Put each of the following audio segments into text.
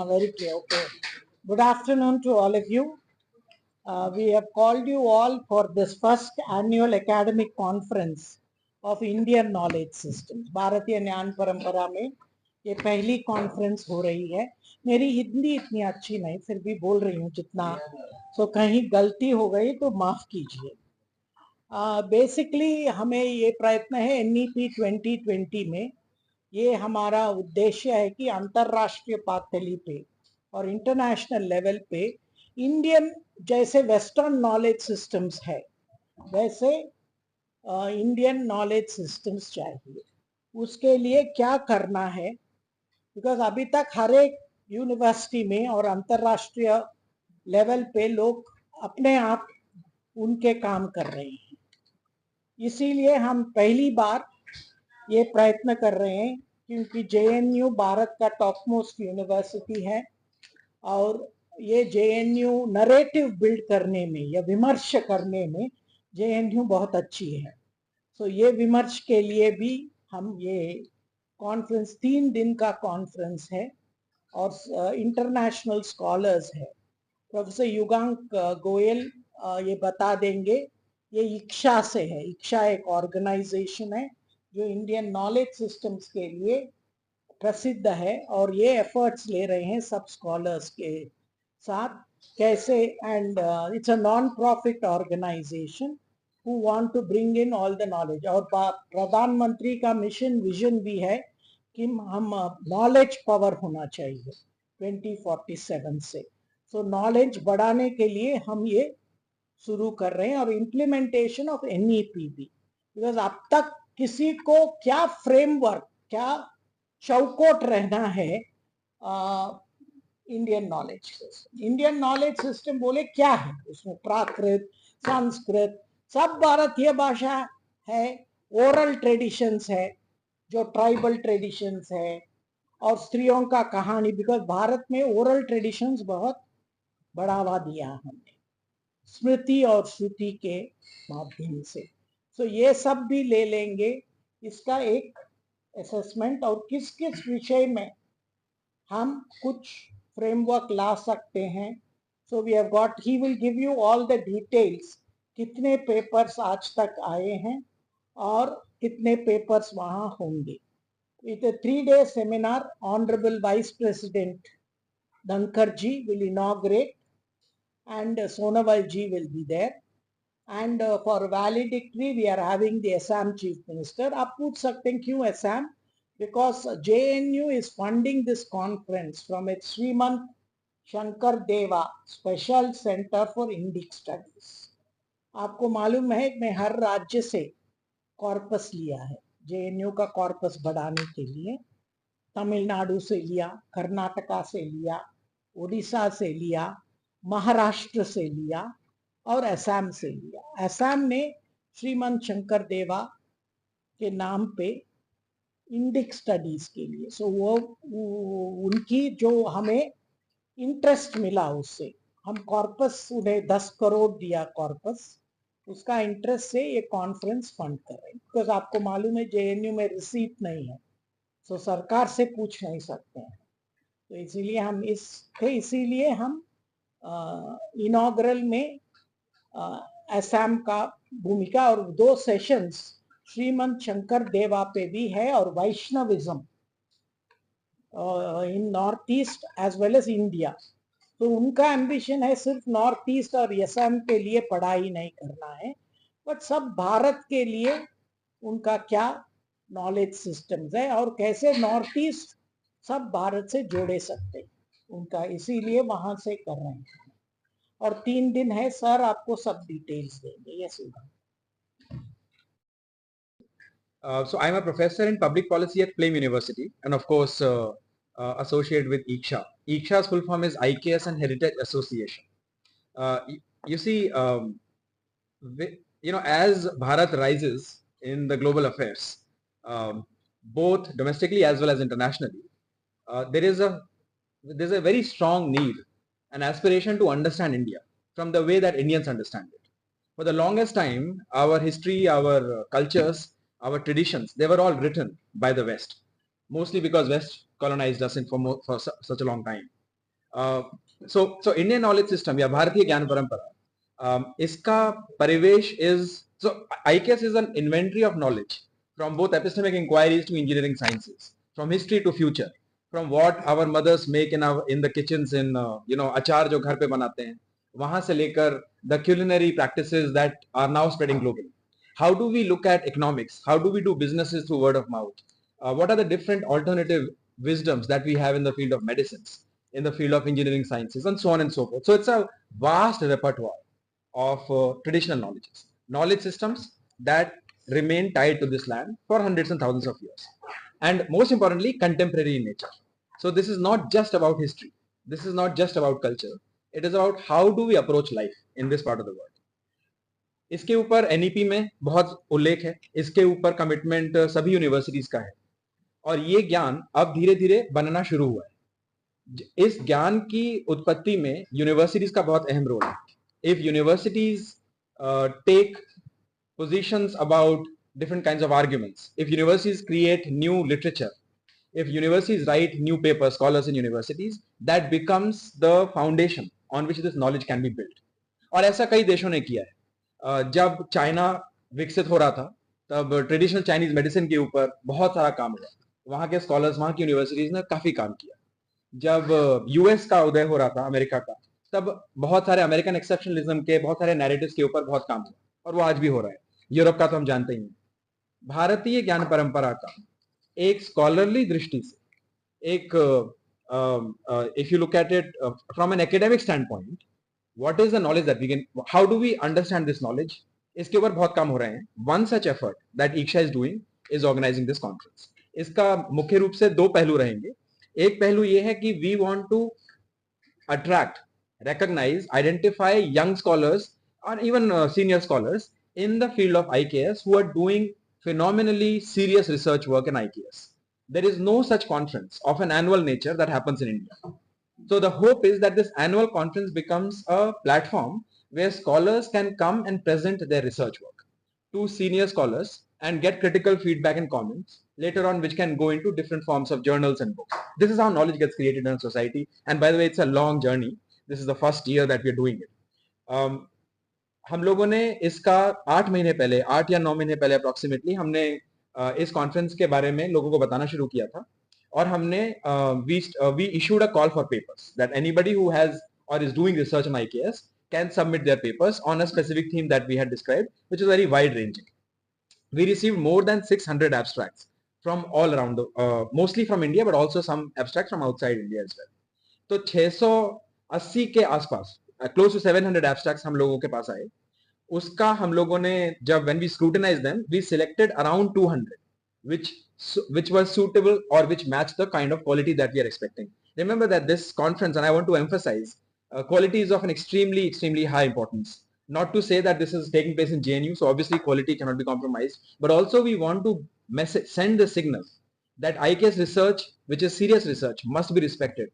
Very clear. Okay. Good afternoon to all of you. We have called you all for this first annual academic conference of Indian Knowledge Systems. भारतीय ज्ञान परंपरा में ये पहली conference हो रही है. मेरी हिंदी इतनी अच्छी नहीं, फिर भी बोल रही हूँ जितना. तो कहीं गलती हो गई तो माफ कीजिए. बेसिकली हमें ये प्रयत्न है NEP 2020 में, ये हमारा उद्देश्य है कि अंतर्राष्ट्रीय पातली पे और इंटरनेशनल लेवल पे इंडियन जैसे वेस्टर्न नॉलेज सिस्टम्स है वैसे इंडियन नॉलेज सिस्टम्स चाहिए. उसके लिए क्या करना है, बिकॉज अभी तक हर एक यूनिवर्सिटी में और अंतर्राष्ट्रीय लेवल पे लोग अपने आप उनके काम कर रहे हैं. इसीलिए हम पहली बार ये प्रयत्न कर रहे हैं, क्योंकि JNU भारत का टॉप मोस्ट यूनिवर्सिटी है और ये JNU नरेटिव बिल्ड करने में या विमर्श करने में JNU बहुत अच्छी है. तो ये विमर्श के लिए भी हम ये कॉन्फ्रेंस 3 दिन का कॉन्फ्रेंस है और इंटरनेशनल स्कॉलर्स है. प्रोफेसर युगांक गोयल ये बता देंगे. ये इक्शा से है. इक्शा एक ऑर्गेनाइजेशन है जो इंडियन नॉलेज सिस्टम्स के लिए प्रसिद्ध है और ये एफर्ट्स ले रहे हैं सब स्कॉलर्स के साथ कैसे. And it's a non profit organisation who want to bring in all the knowledge. और प्रधानमंत्री का मिशन विजन भी है कि हम नॉलेज पावर होना चाहिए 2047 से. सो नॉलेज बढ़ाने के लिए हम ये शुरू कर रहे हैं और इम्प्लीमेंटेशन ऑफ NEP भी. बिकॉज अब तक किसी को क्या फ्रेमवर्क, क्या चौकोट रहना है Indian knowledge system. Indian knowledge system बोले क्या है, उसमें प्राकृत, संस्कृत, सब भारतीय भाषा है, ओरल ट्रेडिशंस है जो ट्राइबल ट्रेडिशंस है, और स्त्रियों का कहानी. बिकॉज भारत में ओरल ट्रेडिशंस बहुत बढ़ावा दिया हमने स्मृति और श्रुति के माध्यम से. सो ये सब भी ले लेंगे. इसका एक असेसमेंट और किस किस विषय में हम कुछ फ्रेमवर्क ला सकते हैं. So we have got, he will give you all the details, कितने पेपर्स आज तक आए हैं और कितने पेपर्स वहां होंगे. With a 3-day seminar, Honorable Vice President Dhankar ji will inaugurate and Sonawal ji will be there. And for valedictory we are having the Assam Chief Minister. आप पूछ सकते हैं क्यों Assam? Because JNU is funding this conference from its Srimant Shankar Deva Special Center for Indic Studies. आपको मालूम है मैं हर राज्य से कॉर्पस लिया है JNU का कॉर्पस बढ़ाने के लिए. तमिलनाडु से लिया, कर्नाटका से लिया, उड़ीसा से लिया, महाराष्ट्र से लिया और असम से लिया. असम ने श्रीमंत शंकर देवा के नाम पे इंडिक स्टडीज के लिए. सो वो उनकी जो हमें इंटरेस्ट मिला उससे हम कॉर्पस, उन्हें 10 करोड़ दिया कॉर्पस, उसका इंटरेस्ट से ये कॉन्फ्रेंस फंड कर रहे हैं. बिकॉज आपको मालूम है JNU में रिसीट नहीं है, सो सरकार से पूछ नहीं सकते हैं. तो इसीलिए हम इनॉग्रल में असम का भूमिका और 2 सेशंस श्रीमंत शंकर देवा पे भी है और Vaishnavism in north east as well as India. तो उनका एम्बिशन है सिर्फ नॉर्थ ईस्ट और असम के लिए पढ़ाई नहीं करना है, बट सब भारत के लिए उनका क्या नॉलेज सिस्टम्स है और कैसे नॉर्थ ईस्ट सब भारत से जोड़े सकते हैं उनका. इसीलिए वहां से कर रहे हैं. और 3 दिन है. सर आपको सब डिटेल्स देंगे. Yes. So I'm a professor in public policy at Flame University, and of course associated with IKSHA. IKSHA's full form is IKS and Heritage Association. You see, as Bharat rises in the global affairs, both domestically as well as internationally, there's a very strong need, an aspiration to understand India from the way that Indians understand it. For the longest time, our history, our cultures, our traditions, they were all written by the West, mostly because West colonized us for such a long time. So Indian knowledge system या भारतीय ज्ञान परंपरा, इसका परिवेश is, so IKS is an inventory of knowledge from both epistemic inquiries to engineering sciences, from history to future, from what our mothers make in the kitchens in अचार जो घर पे बनाते हैं, वहां से लेकर the culinary practices that are now spreading globally. How do we look at economics? How do we do businesses through word of mouth? What are the different alternative wisdoms that we have in the field of medicines, in the field of engineering sciences, and so on and so forth? So it's a vast repertoire of traditional knowledge systems that remain tied to this land for hundreds and thousands of years. And most importantly, contemporary in nature. So this is not just about history. This is not just about culture. It is about how do we approach life in this part of the world. इसके ऊपर NEP में बहुत उल्लेख है, इसके ऊपर commitment सभी universities का है, और ये ज्ञान अब धीरे धीरे बनना शुरू हुआ है। इस ज्ञान की उत्पत्ति में यूनिवर्सिटीज का बहुत अहम रोल है। If universities take positions about different kinds of arguments, if universities create new literature, if universities write new papers, scholars in universities, that becomes the foundation on which this knowledge can be built. और ऐसा कई देशों ने किया है। जब China विकसित हो रहा था तब ट्रेडिशनल चाइनीज मेडिसिन के ऊपर बहुत सारा काम हुआ, वहां के स्कॉलर्स, वहां की यूनिवर्सिटीज ने काफी काम किया। जब यूएस का उदय हो रहा था, अमेरिका का, तब बहुत सारे अमेरिकन एक्सेप्शनलिज्म के बहुत सारे नैरेटिव्स के ऊपर बहुत काम हुआ, और वो आज भी हो रहा है। यूरोप का तो हम जानते ही हैं। भारतीय ज्ञान परंपरा का एक स्कॉलरली दृष्टि से, एक if you look at it from an academic standpoint, what is the knowledge that we can, how do we understand this knowledge, इसके ऊपर बहुत काम हो रहे हैं। One such effort that Iksha is doing is organizing this conference. इसका मुख्य रूप से दो पहलू रहेंगे। एक पहलू ये है कि we want to attract, recognize, identify young scholars or even senior scholars in the field of IKS who are doing phenomenally serious research work in IKS. There is no such conference of an annual nature that happens in India. So the hope is that this annual conference becomes a platform where scholars can come and present their research work to senior scholars and get critical feedback and comments later on, which can go into different forms of journals and books. This is how knowledge gets created in a society. And by the way, it's a long journey. This is the first year that we're doing it. हम लोगों ने इसका 8 महीने पहले, 8 या 9 महीने पहले approximately हमने इस कॉन्फ्रेंस के बारे में लोगों को बताना शुरू किया था, और हमने we issued a call for papers that anybody who has or is doing research on IKS can submit their papers on a specific theme that we had described, which is very wide ranging. We received more than 600 abstracts from all around, mostly from India, but also some abstracts from outside India as well. तो 680 के आसपास, close to 700 abstracts हम लोगों के पास आए। उसका हम लोगों ने, जब when we scrutinized them, we selected around 200 which was suitable or which matched the kind of quality that we are expecting. Remember that this conference, and I want to emphasize, quality is of an extremely high importance. Not to say that this is taking place in JNU, so obviously quality cannot be compromised, but also we want to send the signal that IKS research, which is serious research, must be respected,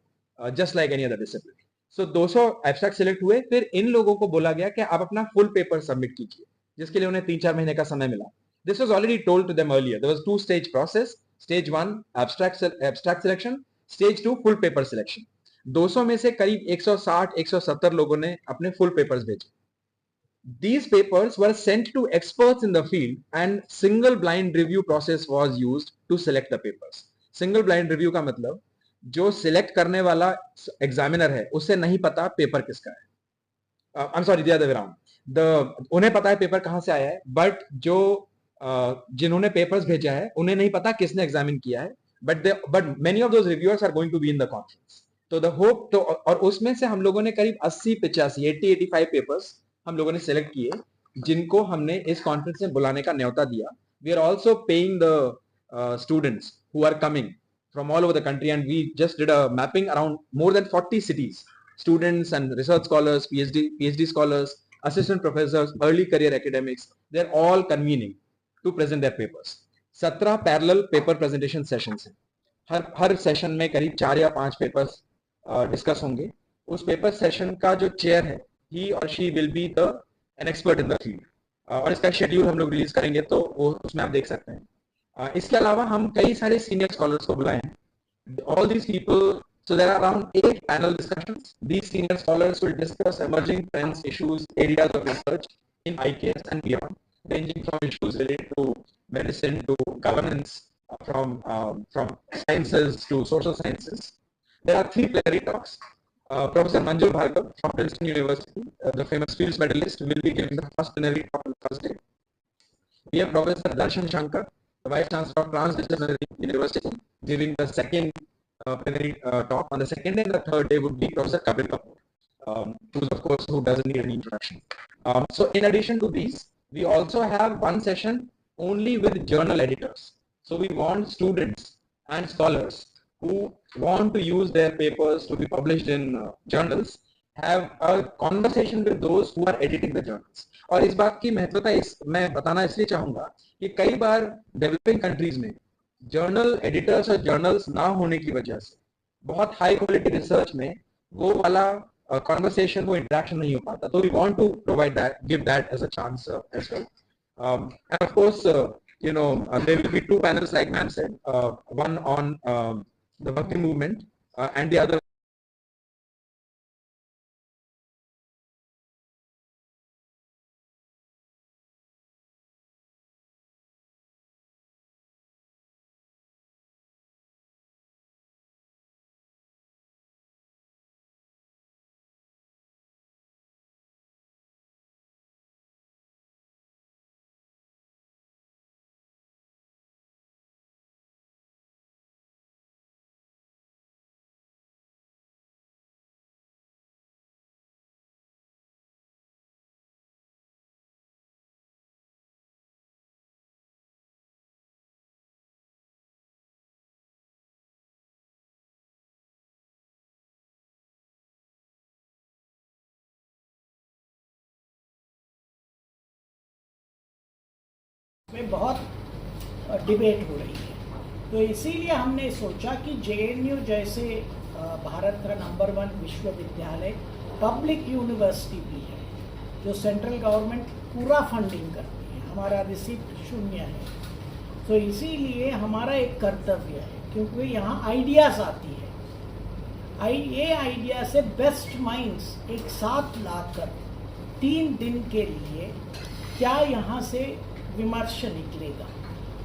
just like any other discipline. So 200 abstract select हुए, फिर इन लोगों को बोला गया कि आप अपना full paper submit कीजिए, जिसके लिए उन्हें 3-4 महीने का समय मिला. This was already told to them earlier. There was 2-stage process. Stage 1 abstract selection, Stage 2 full paper selection. 200 में से करीब 160-170 लोगों ने अपने full papers भेजे. These papers were sent to experts in the field, and single blind review process was used to select the papers. Single blind review का मतलब जो select करने वाला examiner है उसे नहीं पता पेपर किसका है. I'm sorry, the other way around. उन्हें पता है पेपर कहां से आया है, but जो जिन्होंने पेपर्स भेजा है उन्हें नहीं पता किसने एग्जामिन किया है, but many of those reviewers are going to be in the conference. तो the hope, तो और उसमें से हम लोगों ने करीब 80-85 पेपर्स हम लोगों ने सेलेक्ट किए, जिनको हमने इस कॉन्फ्रेंस में बुलाने का न्योता दिया. We are also paying the students who are coming from all over the country, and we just did a mapping around more than 40 cities. Students and research scholars, PhD scholars, assistant professors, early career academics, they're all convening to present their papers. 17 parallel paper presentation sessions हैं. हर session में करीब 4 या 5 papers discuss होंगे. उस paper session का जो chair है, he or she will be an expert in the field. और इसका शेड्यूल हम लोग रिलीज करेंगे, तो वो उसमें आप देख सकते हैं. इसके अलावा हम कई सारे सीनियर स्कॉलर्स को बुलाए हैं. All these people So there are around 8 panel discussions. These senior scholars will discuss emerging trends, issues, areas of research in IKS and beyond, ranging from issues related to medicine to governance, from sciences to social sciences. There are 3 plenary talks. Professor Manju Bhargav from Princeton University, the famous Fields medalist, will be giving the first plenary talk on Thursday. We have Professor Darshan Shankar, the Vice Chancellor of Transdisciplinary University, giving the second plenary talk. On the second and the third day would be Professor Kapil Kapoor, who doesn't need any introduction. So in addition to these, we also have one session only with journal editors. So we want students and scholars who want to use their papers to be published in journals have a conversation with those who are editing the journals. और इस बात की महत्वता मैं बताना इसलिए चाहूंगा कि कई बार डेवलपिंग कंट्रीज में जर्नल एडिटर्स और जर्नल्स ना होने की वजह से बहुत हाई क्वालिटी रिसर्च में वो वाला conversation, वो इंटरेक्शन नहीं हो पाता. तो we want to provide that, give that as a chance as well. And of course, there will be 2 panels, like ma'am said, one on the Bhakti movement and the other में बहुत debate हो रही है. तो इसीलिए हमने सोचा कि JNU जैसे भारत का नंबर 1 विश्वविद्यालय पब्लिक यूनिवर्सिटी भी है, जो सेंट्रल गवर्नमेंट पूरा फंडिंग करती है, हमारा रिसिप्ट 0 है. तो इसीलिए हमारा एक कर्तव्य है, क्योंकि यहाँ आइडियाज़ आती है. ये आइडिया से बेस्ट माइंड्स एक साथ लाकर 3 दिन के लिए क्या यहाँ से विमर्श निकलेगा.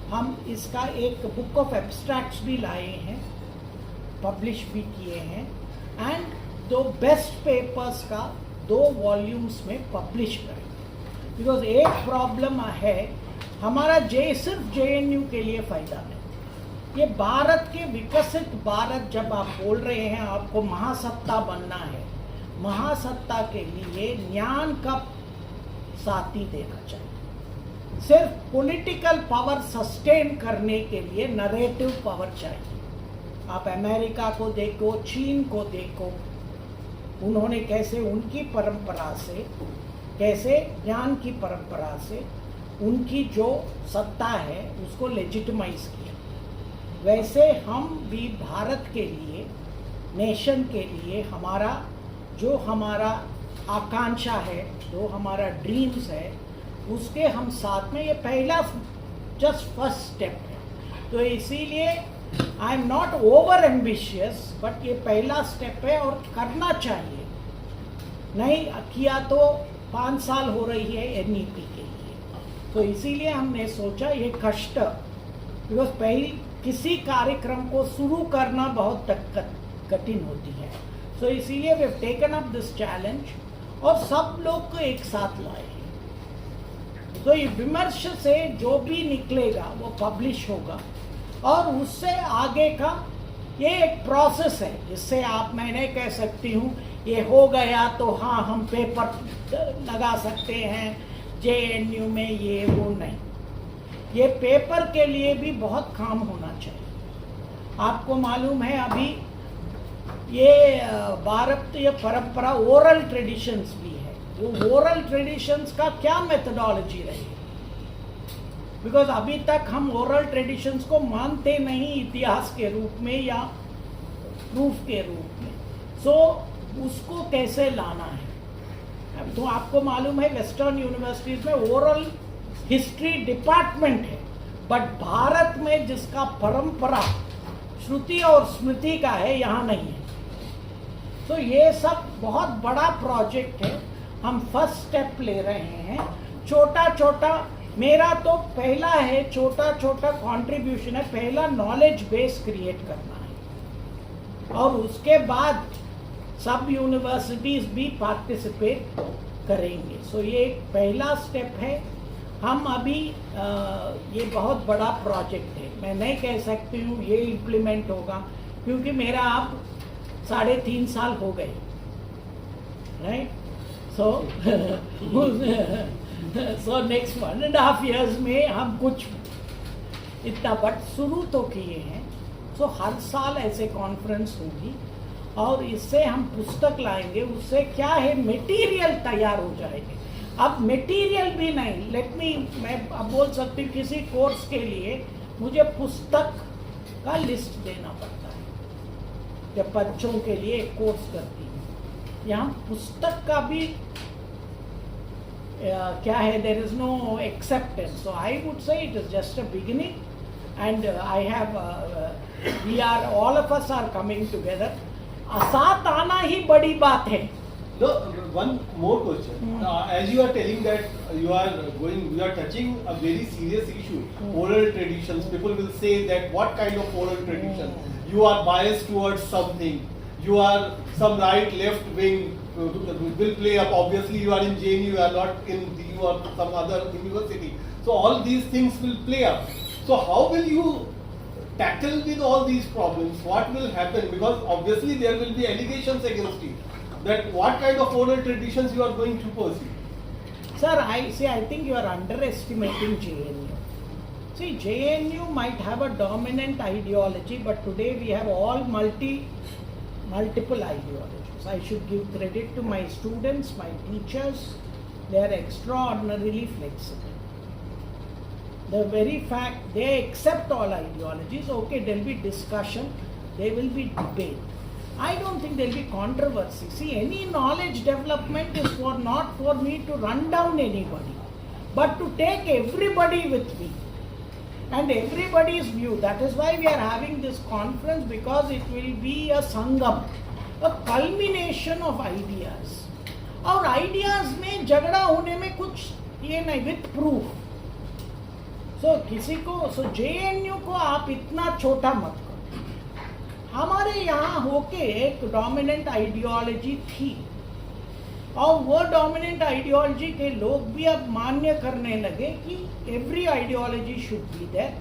हम इसका एक बुक ऑफ एब्स्ट्रैक्ट्स भी लाए हैं, पब्लिश भी किए हैं, एंड 2 बेस्ट पेपर्स का 2 वॉल्यूम्स में पब्लिश करेंगे. बिकॉज एक प्रॉब्लम है हमारा, सिर्फ JNU के लिए फ़ायदा नहीं. ये भारत के विकसित भारत, जब आप बोल रहे हैं आपको महासत्ता बनना है, महासत्ता के लिए ज्ञान का साथी देना चाहिए. सिर्फ पॉलिटिकल पावर सस्टेन करने के लिए नरेटिव पावर चाहिए. आप अमेरिका को देखो, चीन को देखो, उन्होंने कैसे उनकी परंपरा से, कैसे ज्ञान की परंपरा से उनकी जो सत्ता है उसको लेजिटिमाइज किया. वैसे हम भी भारत के लिए, नेशन के लिए हमारा आकांक्षा है, जो हमारा ड्रीम्स है, उसके हम साथ में, ये पहला जस्ट फर्स्ट स्टेप है. तो इसीलिए I am not over ambitious, but ये पहला स्टेप है और करना चाहिए. नहीं किया तो 5 साल हो रही है NEP के लिए. तो इसीलिए हमने सोचा ये कष्ट, बिकॉज पहली किसी कार्यक्रम को शुरू करना बहुत कठिन होती है. सो इसीलिए we have taken up this challenge और सब लोग को एक साथ लाए. तो ये विमर्श से जो भी निकलेगा वो पब्लिश होगा, और उससे आगे का ये एक प्रोसेस है, जिससे मैं नहीं कह सकती हूँ ये हो गया तो हाँ हम पेपर लगा सकते हैं JNU में, ये वो नहीं. ये पेपर के लिए भी बहुत काम होना चाहिए. आपको मालूम है अभी ये भारतीय परंपरा ओरल ट्रेडिशंस भी है. वो ओरल ट्रेडिशंस का क्या मेथोडोलॉजी रही, बिकॉज अभी तक हम ओरल ट्रेडिशंस को मानते नहीं इतिहास के रूप में या प्रूफ के रूप में. सो उसको कैसे लाना है. तो आपको मालूम है वेस्टर्न यूनिवर्सिटीज में ओरल हिस्ट्री डिपार्टमेंट है, बट भारत में जिसका परंपरा श्रुति और स्मृति का है, यहाँ नहीं है. तो ये सब बहुत बड़ा प्रोजेक्ट है, हम फर्स्ट स्टेप ले रहे हैं। छोटा छोटा मेरा तो पहला है, छोटा छोटा कंट्रीब्यूशन है, पहला नॉलेज बेस क्रिएट करना है और उसके बाद सब यूनिवर्सिटीज भी पार्टिसिपेट करेंगे। सो ये एक पहला स्टेप है। हम अभी ये बहुत बड़ा प्रोजेक्ट है, मैं नहीं कह सकती हूँ ये इम्प्लीमेंट होगा क्योंकि मेरा अब 3.5 साल हो गए, राइट। सो नेक्स्ट 1.5 years में हम कुछ इतना बट शुरू तो किए हैं। सो हर साल ऐसे कॉन्फ्रेंस होगी और इससे हम पुस्तक लाएंगे, उससे क्या है मटेरियल तैयार हो जाएंगे। अब मटेरियल भी नहीं, मैं अब बोल सकती हूँ किसी कोर्स के लिए मुझे पुस्तक का लिस्ट देना पड़ता है जब बच्चों के लिए एक कोर्स करती हूँ। यहाँ पुस्तक का भी क्या है, there is no acceptance. So I would say it is just a beginning and I have we are all of us are coming together. साथ आना ही बड़ी बात है। No, one more question. As you are telling that you are touching a very serious issue, oral traditions. People will say that what kind of oral tradition? You are biased towards something. You are some right, left wing will play up. Obviously, you are in JNU, you are not in DU or some other university. So all these things will play up. So how will you tackle with all these problems? What will happen? Because obviously there will be allegations against you. That what kind of oral traditions you are going to pursue? Sir, I think you are underestimating JNU. See, JNU might have a dominant ideology, but today we have all multiple ideologies. I should give credit to my students, my teachers. They are extraordinarily flexible. The very fact they accept all ideologies, okay, there will be discussion, there will be debate. I don't think there will be controversy. See, any knowledge development is not for me to run down anybody, but to take everybody with me and everybody's view. That is why we are having this conference, because it will be a sangam, a culmination of ideas. और ideas में झगड़ा होने में कुछ ये नहीं, with proof. So किसी को JNU को आप इतना छोटा मत करो। हमारे यहाँ होके एक डोमिनेंट आइडियोलॉजी थी और वो डोमिनेंट आइडियोलॉजी के लोग भी अब मान्य करने लगे कि every ideology should be there,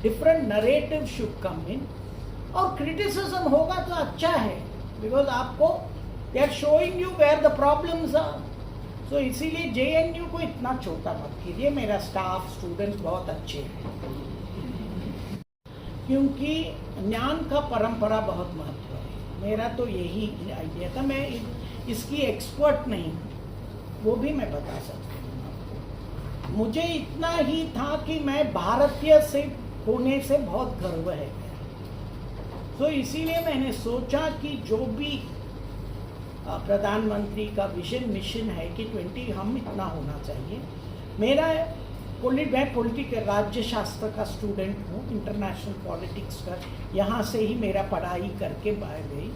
different narrative should come in, और क्रिटिसिज्म होगा तो अच्छा है, बिकॉज आपको they are showing you where the problems are. So इसीलिए JNU को इतना छोटा मत कीजिए। मेरा स्टाफ स्टूडेंट्स बहुत अच्छे हैं क्योंकि ज्ञान का परंपरा बहुत महत्व है। मेरा तो यही आइडिया था, मैं इसकी एक्सपर्ट नहीं हूँ, वो भी मैं बता सकती हूँ आपको। मुझे इतना ही था कि मैं भारतीय से होने से बहुत गर्व है। तो इसीलिए मैंने सोचा कि जो भी प्रधानमंत्री का विजन मिशन है कि 20 हम इतना होना चाहिए। मैं पॉलिटिकल राज्य शास्त्र का स्टूडेंट हूँ, इंटरनेशनल पॉलिटिक्स का, यहाँ से ही मेरा पढ़ाई करके बाहर गई।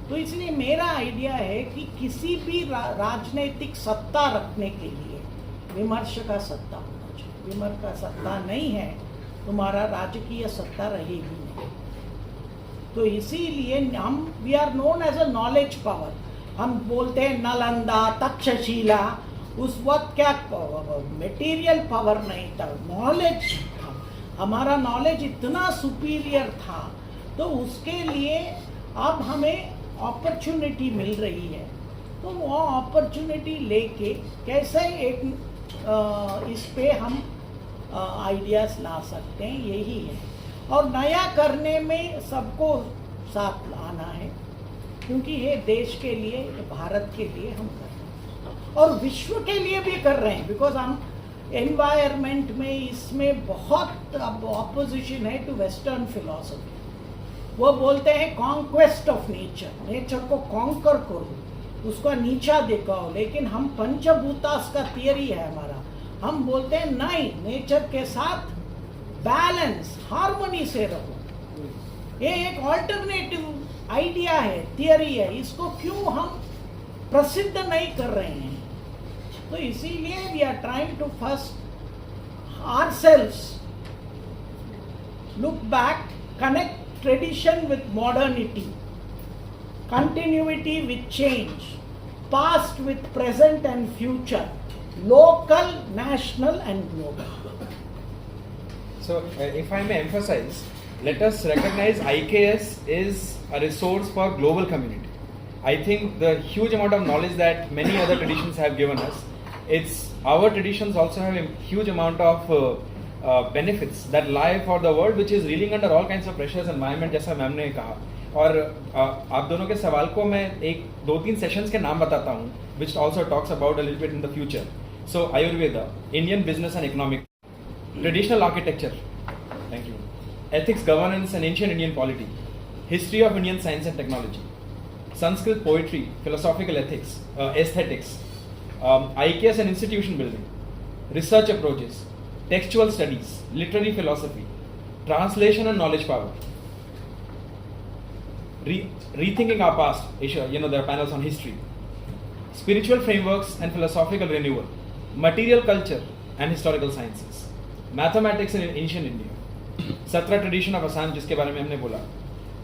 तो इसलिए मेरा आइडिया है कि किसी भी राजनीतिक सत्ता रखने के लिए विमर्श का सत्ता होना चाहिए। विमर्श का सत्ता नहीं है, तुम्हारा राजकीय सत्ता रहेगी नहीं। तो इसीलिए we are known as a knowledge power. हम बोलते हैं नालंदा, तक्षशिला, उस वक्त क्या मटेरियल पावर नहीं था, नॉलेज था। हमारा नॉलेज इतना सुपीरियर था, तो उसके लिए अब हमें अपॉर्चुनिटी मिल रही है। तो वो अपॉर्चुनिटी लेके कैसे एक इस पे हम आइडियाज़ ला सकते हैं, यही है। और नया करने में सबको साथ लाना है, क्योंकि ये देश के लिए, भारत के लिए हम कर रहे हैं और विश्व के लिए भी कर रहे हैं। बिकॉज हम एनवायरनमेंट में इसमें बहुत अब ऑपोजिशन है टू वेस्टर्न फिलॉसफी। वो बोलते हैं कॉन्क्वेस्ट ऑफ नेचर, नेचर को कॉन्कर करो, उसका नीचा दिखाओ। लेकिन हम पंचभूतास का थियरी है हमारा, हम बोलते हैं नहीं, नेचर के साथ बैलेंस, हार्मनी से रहो। ये एक ऑल्टरनेटिव आइडिया है, थियरी है, इसको क्यों हम प्रसिद्ध नहीं कर रहे हैं? तो इसीलिए we are trying to first ourselves look back, connect tradition with modernity, continuity with change, past with present and future, local, national and global. So if I may emphasize, let us recognize IKS is a resource for global community. I think the huge amount of knowledge that many other traditions have given us, our traditions also have a huge amount of benefits that lie for the world, which is reeling under all kinds of pressures environment, जैसा ma'am ने कहा. और आप दोनों के सवाल को मैं एक 2-3 सेशंस के नाम बताता हूँ, which also talks about a little bit in the future. So Ayurveda, Indian business and economic, traditional architecture, thank you, ethics, governance and ancient Indian polity, history of Indian science and technology, Sanskrit poetry, philosophical ethics, aesthetics, IKS and institution building, research approaches, textual studies, literary philosophy, translation and knowledge power, rethinking our past, there are panels on history, spiritual frameworks and philosophical renewal, material culture and historical sciences, mathematics in ancient India, Satra tradition of Assam जिसके बारे में हमने बोला,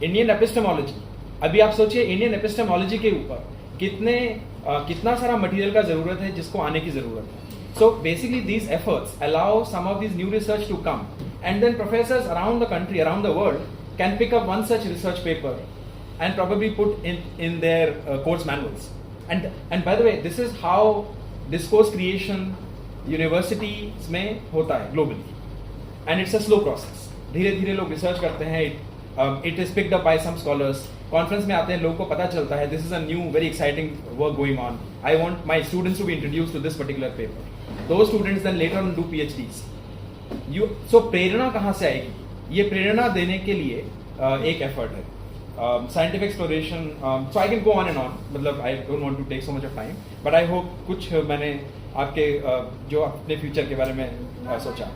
Indian epistemology. अभी आप सोचिए Indian epistemology के ऊपर कितना सारा मटेरियल का जरूरत है जिसको आने की जरूरत है. So basically these efforts allow some of these new research to come, and then professors around the country, around the world can pick up one such research paper and probably put in their course manuals. And by the way, this is how discourse creation universities में होता है globally, and it's a slow process. धीरे धीरे लोग research करते हैं, it is picked up by some scholars. Conference में आते हैं, लोगों को पता चलता है this is a new very exciting work going on, I want my students to be introduced to this particular paper. दो students then later on do PhDs. सो प्रेरणा कहाँ से आएगी? ये प्रेरणा देने के लिए एक एफर्ट है, scientific exploration. So I can go on and on, मतलब I don't want to take so much of time, but I hope कुछ मैंने आपके जो अपने फ्यूचर के बारे में सोचा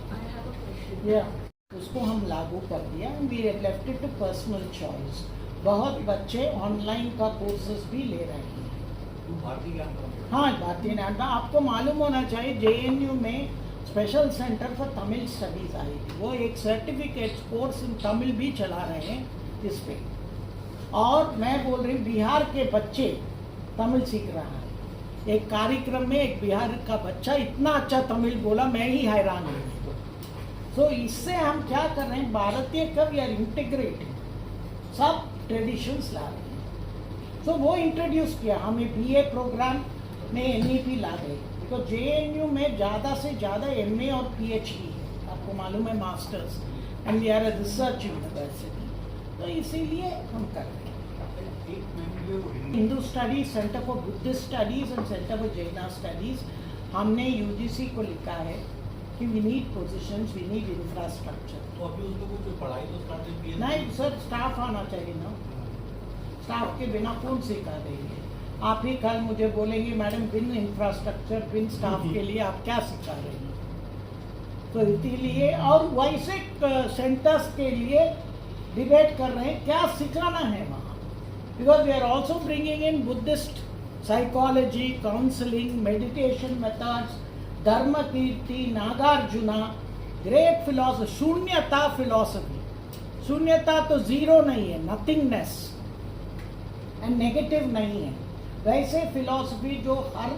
उसको हम लागू कर दिया. We have left it to personal choice. बहुत बच्चे ऑनलाइन का कोर्सेज भी ले रहे हैं. हाँ, भारतीय ज्ञान. आपको मालूम होना चाहिए JNU में special centre for Tamil studies I थी. वो एक सर्टिफिकेट कोर्स इन तमिल भी चला रहे हैं इस पे. और मैं बोल रही हूँ बिहार के बच्चे तमिल सीख रहा है. एक कार्यक्रम में एक बिहार का बच्चा इतना अच्छा तमिल बोला, मैं ही हैरान हूँ. तो इससे हम क्या कर रहे हैं, भारतीय कवि आर इंटीग्रेटेड, सब ट्रेडिशंस ला रहे हैं. तो वो इंट्रोड्यूस किया हमें. BA प्रोग्राम में NEP ला गए, बिकॉज JNU में ज़्यादा से ज़्यादा MA और PhD है, आपको मालूम है, masters, and we are a research university. तो इसीलिए हम कर रहे हैं. Hindu studies, centre for Buddhist studies and centre for Jaina studies, हमने UGC को लिखा है कि we need positions, we need infrastructure. तो अभी उन लोगों को पढ़ाई तो स्टार्ट नहीं सर, स्टाफ आना चाहिए ना. स्टाफ के बिना कौन सिखा देंगे? आप ही कल मुझे बोलेंगे मैडम बिन इंफ्रास्ट्रक्चर, बिन स्टाफ के लिए आप क्या सिखा रहे हैं? तो इसीलिए, और वैसे सेंटर्स के लिए डिबेट कर रहे हैं क्या सिखाना है वहाँ. Because we are also bringing in Buddhist psychology, counselling, meditation methods, Dharmakirti, Nagarjuna, great philosophy, shunyata philosophy. शून्यता तो जीरो नहीं है, नथिंगनेस, एंड नेगेटिव नहीं है. वैसे फिलॉसफी जो हर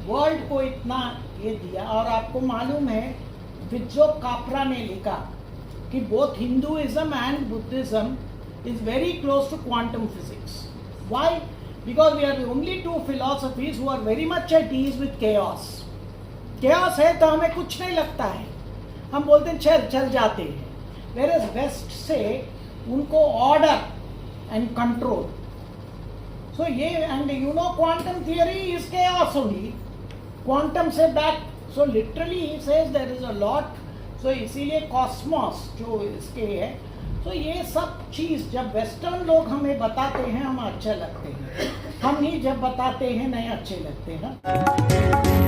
वर्ल्ड को इतना ये दिया. और आपको मालूम है विजो कापरा ने लिखा कि both Hinduism and Buddhism is very close to quantum physics. Why? Because we are the only two philosophies who are very much at ease with chaos. Chaos है तो हमें कुछ नहीं लगता है, हम बोलते हैं चल जाते हैं. वेयर इज वेस्ट से उनको ऑर्डर एंड कंट्रोल. सो ये, and you know quantum theory is chaos only, quantum से back. So literally he says there is a lot. So इसीलिए कॉस्मोस जो इसके है. तो ये सब चीज़ जब वेस्टर्न लोग हमें बताते हैं हम अच्छे लगते हैं, हम ही जब बताते हैं नहीं अच्छे लगते हैं.